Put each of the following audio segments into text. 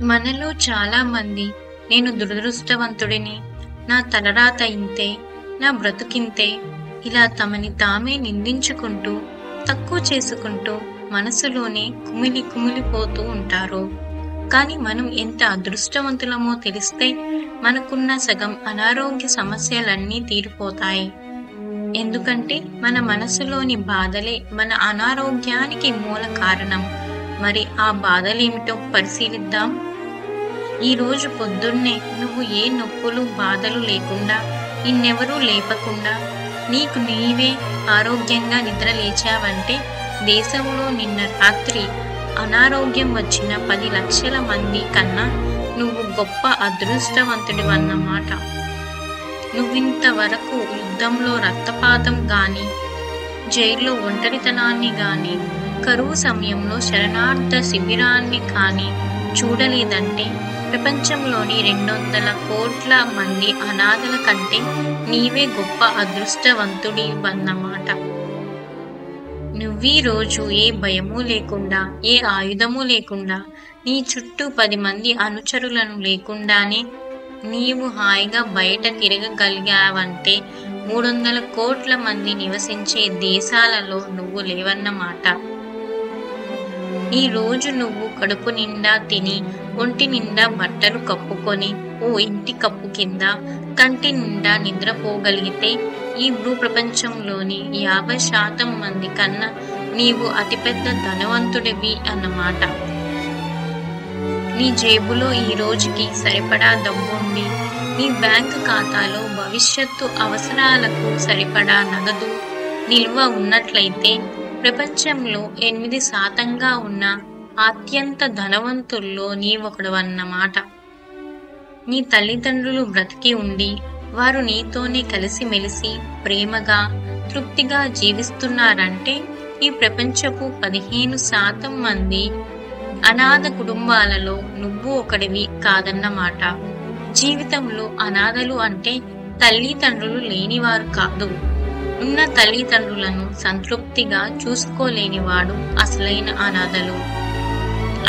మనలో చాలా మంది నేను దురదృష్టవంతుడిని, నా తలరాత ఇంతే, నా బ్రతుకింతే ఇలా తమని తామే నిందించుకుంటూ, తక్కువ చేసుకుంటూ మనసులోనే కుమిలిపోతూ ఉంటారు. కానీ మనం ఎంత అదృష్టవంతులమో తెలిస్తే మనకున్న సగం అనారోగ్య సమస్యలన్నీ తీరిపోతాయి. ఎందుకంటే మన మనసులోని బాధలే మన అనారోగ్యానికి మూల కారణం. మరి ఆ బాధలేమిటో పరిశీలిద్దాం. ఈరోజు పొద్దున్నే నువ్వు ఏ నొప్పులు బాధలు లేకుండా, నిన్నెవరూ లేపకుండా నీకు నీవే ఆరోగ్యంగా నిద్ర లేచావంటే దేశంలో నిన్న రాత్రి అనారోగ్యం వచ్చిన 10 లక్షల మంది కన్నా నువ్వు గొప్ప అదృష్టవంతుడివన్నమాట. నువ్వింతవరకు యుద్ధంలో రక్తపాతం గాని, జైల్లో ఒంటరితనాన్ని గాని, కరువు సమయంలో శరణార్థ శిబిరాన్ని కానీ చూడలేదంటే ప్రపంచంలోని 200 కోట్ల మంది అనాథల కంటే నీవే గొప్ప అదృష్టవంతుడివన్నమాట. నువ్వీ రోజు ఏ భయము లేకుండా, ఏ ఆయుధము లేకుండా, నీ చుట్టూ 10 మంది అనుచరులను లేకుండానే నీవు హాయిగా బయట తిరగగలిగావంటే 300 కోట్ల మంది నివసించే దేశాలలో నువ్వు లేవన్నమాట. ఈ రోజు నువ్వు కడుపు నిండా తిని, ఒంటి నిండా బట్టలు కప్పుకొని, ఓ ఇంటి కప్పు కింద కంటి నిండా నిద్రపోగలిగితే ఈ భూప్రపంచంలోని 50% మంది కన్నా నీవు అతిపెద్ద ధనవంతుడివి అన్నమాట. నీ జేబులో ఈ రోజుకి సరిపడా డబ్బుండి, నీ బ్యాంకు ఖాతాలో భవిష్యత్తు అవసరాలకు సరిపడా నగదు నిల్వ ఉన్నట్లయితే ప్రపంచంలో 8% ఉన్న అత్యంత ధనవంతుల్లో నీవొకడువన్నమాట. నీ తల్లిదండ్రులు బ్రతికి ఉండి వారు నీతోనే కలిసిమెలిసి ప్రేమగా తృప్తిగా జీవిస్తున్నారంటే ఈ ప్రపంచపు 15% మంది అనాథ కుటుంబాలలో నువ్వు ఒకడివి కాదన్నమాట. జీవితంలో అనాథలు అంటే తల్లిదండ్రులు లేనివారు కాదు. ఉన్న తల్లిదండ్రులను సంతృప్తిగా చూసుకోలేనివాడు అసలైన అనాథలు.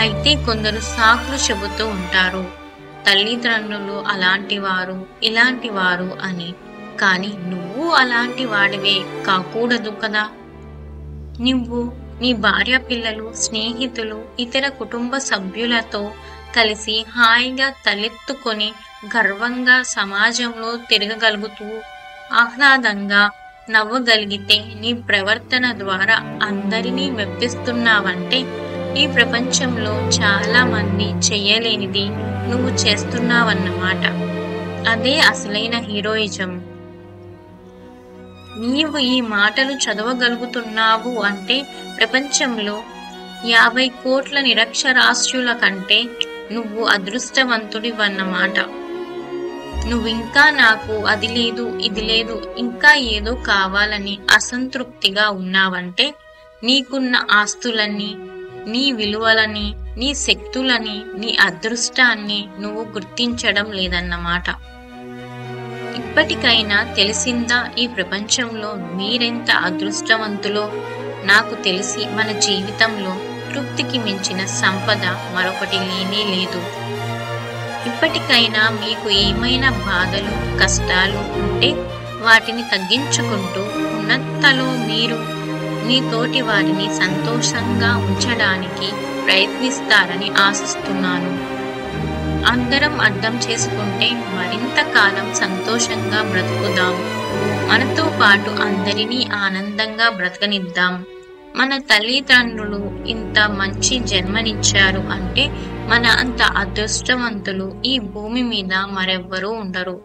అయితే కొందరు సాకులు చెబుతూ ఉంటారు, తల్లిదండ్రులు అలాంటి వారు ఇలాంటి వారు అని. కానీ నువ్వు అలాంటి వాడివే కాకూడదు కదా. నువ్వు నీ భార్య పిల్లలు, స్నేహితులు, ఇతర కుటుంబ సభ్యులతో కలిసి హాయిగా తలెత్తుకొని గర్వంగా సమాజంలో తిరగగలుగుతూ ఆహ్లాదంగా నవ్వగలిగితే నీ ప్రవర్తన ద్వారా అందరినీ మెప్పిస్తున్నావంటే ఈ ప్రపంచంలో చాలా మంది చెయ్యలేనిది నువ్వు చేస్తున్నావన్నమాట. అదే అసలైన హీరోయిజం. నీవు ఈ మాటలు చదవగలుగుతున్నావు అంటే ప్రపంచంలో 50 కోట్ల నిరక్షరాస్యుల కంటే నువ్వు అదృష్టవంతుడివన్నమాట. నువ్వింకా నాకు అది లేదు, ఇది లేదు, ఇంకా ఏదో కావాలని అసంతృప్తిగా ఉన్నావంటే నీకున్న ఆస్తులన్నీ, నీ విలువలని, నీ శక్తులని, నీ అదృష్టాన్ని నువ్వు గుర్తించడం లేదన్నమాట. ఇప్పటికైనా తెలిసిందా ఈ ప్రపంచంలో మీరెంత అదృష్టవంతులో? నాకు తెలిసి మన జీవితంలో తృప్తికి మించిన సంపద మరొకటి లేనే లేదు. ఇప్పటికైనా మీకు ఏమైనా బాధలు, కష్టాలు ఉంటే వాటిని తగ్గించుకుంటూ ఉన్నంతలో మీరు మీ తోటి వారిని సంతోషంగా ఉంచడానికి ప్రయత్నిస్తారని ఆశిస్తున్నాను. అందరం అర్థం చేసుకుంటే మరింత కాలం సంతోషంగా బ్రతుకుదాం. మనతో పాటు అందరినీ ఆనందంగా బ్రతకనిద్దాం. మన తల్లిదండ్రులు ఇంత మంచి జన్మనిచ్చారు అంటే మన అంత అదృష్టవంతులు ఈ భూమి మీద మరెవ్వరూ ఉండరు.